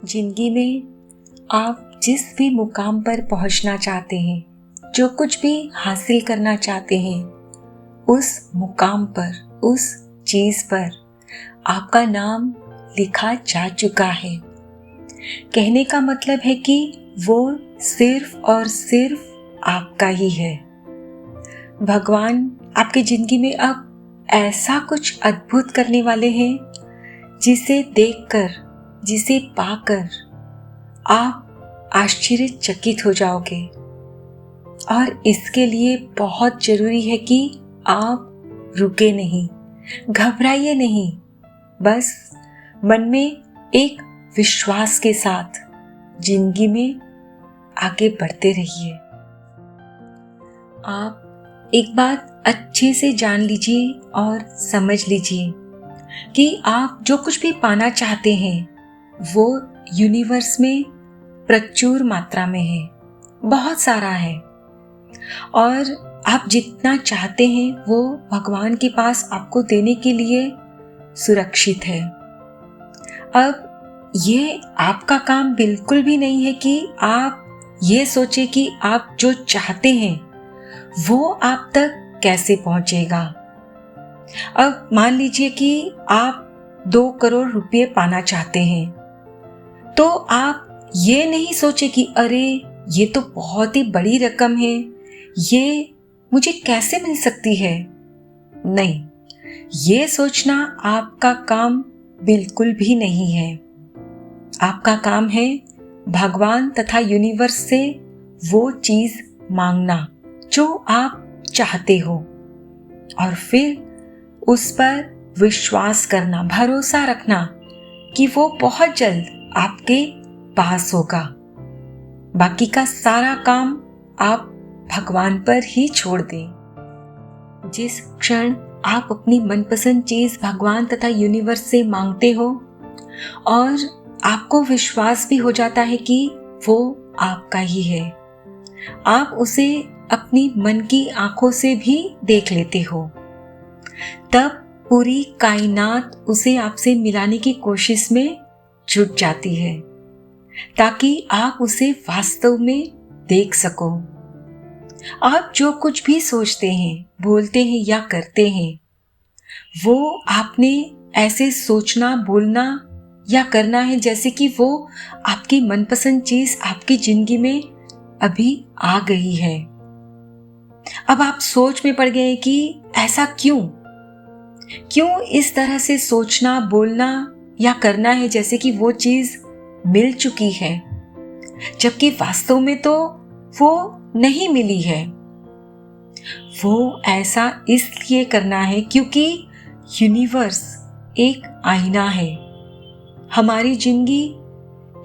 जिंदगी में आप जिस भी मुकाम पर पहुंचना चाहते हैं, जो कुछ भी हासिल करना चाहते हैं, उस मुकाम पर, उस चीज पर आपका नाम लिखा जा चुका है। कहने का मतलब है कि वो सिर्फ और सिर्फ आपका ही है। भगवान आपकी जिंदगी में अब ऐसा कुछ अद्भुत करने वाले हैं जिसे देखकर, जिसे पाकर आप आश्चर्यचकित हो जाओगे। और इसके लिए बहुत जरूरी है कि आप रुके नहीं, घबराइए नहीं, बस मन में एक विश्वास के साथ जिंदगी में आगे बढ़ते रहिए। आप एक बात अच्छे से जान लीजिए और समझ लीजिए कि आप जो कुछ भी पाना चाहते हैं वो यूनिवर्स में प्रचुर मात्रा में है, बहुत सारा है। और आप जितना चाहते हैं वो भगवान के पास आपको देने के लिए सुरक्षित है। अब ये आपका काम बिल्कुल भी नहीं है कि आप ये सोचे कि आप जो चाहते हैं वो आप तक कैसे पहुंचेगा। अब मान लीजिए कि आप 2 करोड़ रुपए पाना चाहते हैं, तो आप ये नहीं सोचे कि अरे ये तो बहुत ही बड़ी रकम है, ये मुझे कैसे मिल सकती है। नहीं, ये सोचना आपका काम बिल्कुल भी नहीं है। आपका काम है भगवान तथा यूनिवर्स से वो चीज मांगना जो आप चाहते हो, और फिर उस पर विश्वास करना, भरोसा रखना कि वो बहुत जल्द आपके पास होगा। बाकी का सारा काम आप भगवान पर ही छोड़ दें। जिस क्षण आप अपनी मनपसंद चीज भगवान तथा यूनिवर्स से मांगते हो और आपको विश्वास भी हो जाता है कि वो आपका ही है, आप उसे अपनी मन की आंखों से भी देख लेते हो, तब पूरी कायनात उसे आपसे मिलाने की कोशिश में जुट जाती है ताकि आप उसे वास्तव में देख सको। आप जो कुछ भी सोचते हैं, बोलते हैं या करते हैं, वो आपने ऐसे सोचना, बोलना या करना है जैसे कि वो आपकी मनपसंद चीज आपकी जिंदगी में अभी आ गई है। अब आप सोच में पड़ गए कि ऐसा क्यों इस तरह से सोचना, बोलना या करना है जैसे कि वो चीज मिल चुकी है, जबकि वास्तव में तो वो नहीं मिली है। वो ऐसा इसलिए करना है क्योंकि यूनिवर्स एक आईना है, हमारी जिंदगी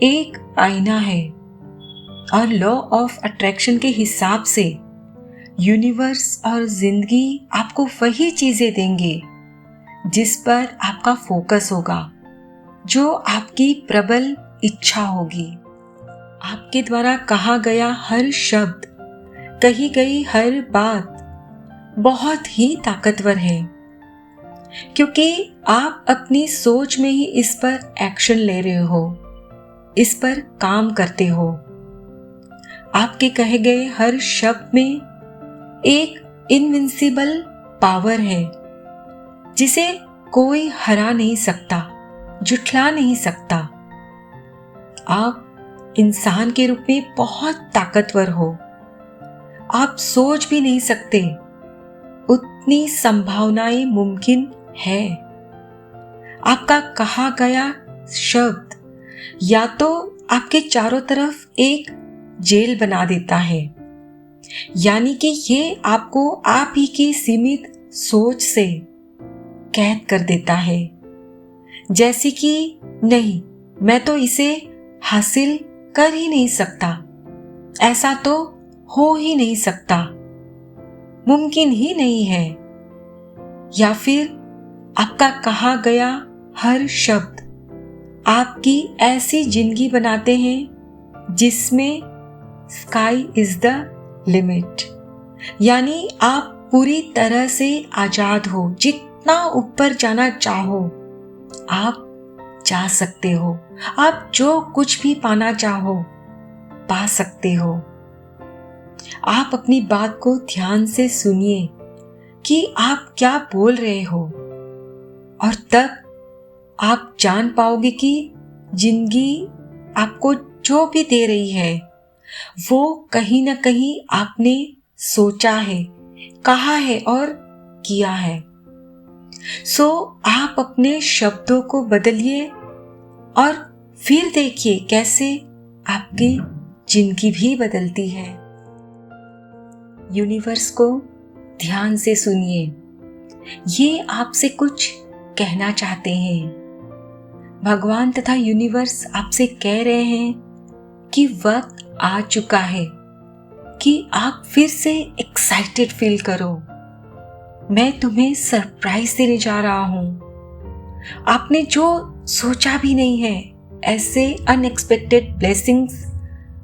एक आईना है, और लॉ ऑफ अट्रैक्शन के हिसाब से यूनिवर्स और जिंदगी आपको वही चीजें देंगे जिस पर आपका फोकस होगा, जो आपकी प्रबल इच्छा होगी। आपके द्वारा कहा गया हर शब्द, कही गई हर बात बहुत ही ताकतवर है, क्योंकि आप अपनी सोच में ही इस पर एक्शन ले रहे हो, इस पर काम करते हो। आपके कहे गए हर शब्द में एक इनविंसिबल पावर है जिसे कोई हरा नहीं सकता, जुठला नहीं सकता। आप इंसान के रूप में बहुत ताकतवर हो, आप सोच भी नहीं सकते उतनी संभावनाएं मुमकिन है। आपका कहा गया शब्द या तो आपके चारों तरफ एक जेल बना देता है, यानी कि ये आपको आप ही की सीमित सोच से कैद कर देता है, जैसे कि नहीं, मैं तो इसे हासिल कर ही नहीं सकता, ऐसा तो हो ही नहीं सकता, मुमकिन ही नहीं है। या फिर आपका कहा गया हर शब्द आपकी ऐसी जिंदगी बनाते हैं जिसमें स्काई इज द लिमिट, यानी आप पूरी तरह से आजाद हो, जितना ऊपर जाना चाहो आप जा सकते हो। आप जो कुछ भी पाना चाहो पा सकते हो। आप अपनी बात को ध्यान से सुनिए कि आप क्या बोल रहे हो, और तब आप जान पाओगे कि जिंदगी आपको जो भी दे रही है वो कहीं ना कहीं आपने सोचा है, कहा है और किया है। सो आप अपने शब्दों को बदलिए और फिर देखिए कैसे आपकी जिंदगी भी बदलती है। यूनिवर्स को ध्यान से सुनिए, ये आपसे कुछ कहना चाहते हैं। भगवान तथा यूनिवर्स आपसे कह रहे हैं कि वक्त आ चुका है कि आप फिर से एक्साइटेड फील करो। मैं तुम्हें सरप्राइज देने जा रहा हूं। आपने जो सोचा भी नहीं है, ऐसे अनएक्सपेक्टेड ब्लेसिंग्स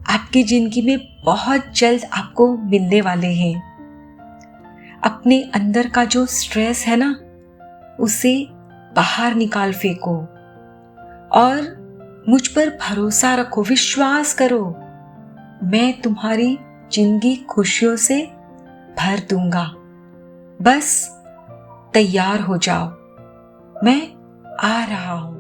आपकी जिंदगी में बहुत जल्द आपको मिलने वाले हैं। अपने अंदर का जो स्ट्रेस है ना, उसे बाहर निकाल फेंको और मुझ पर भरोसा रखो, विश्वास करो। मैं तुम्हारी जिंदगी खुशियों से भर दूंगा। बस तैयार हो जाओ, मैं आ रहा हूं।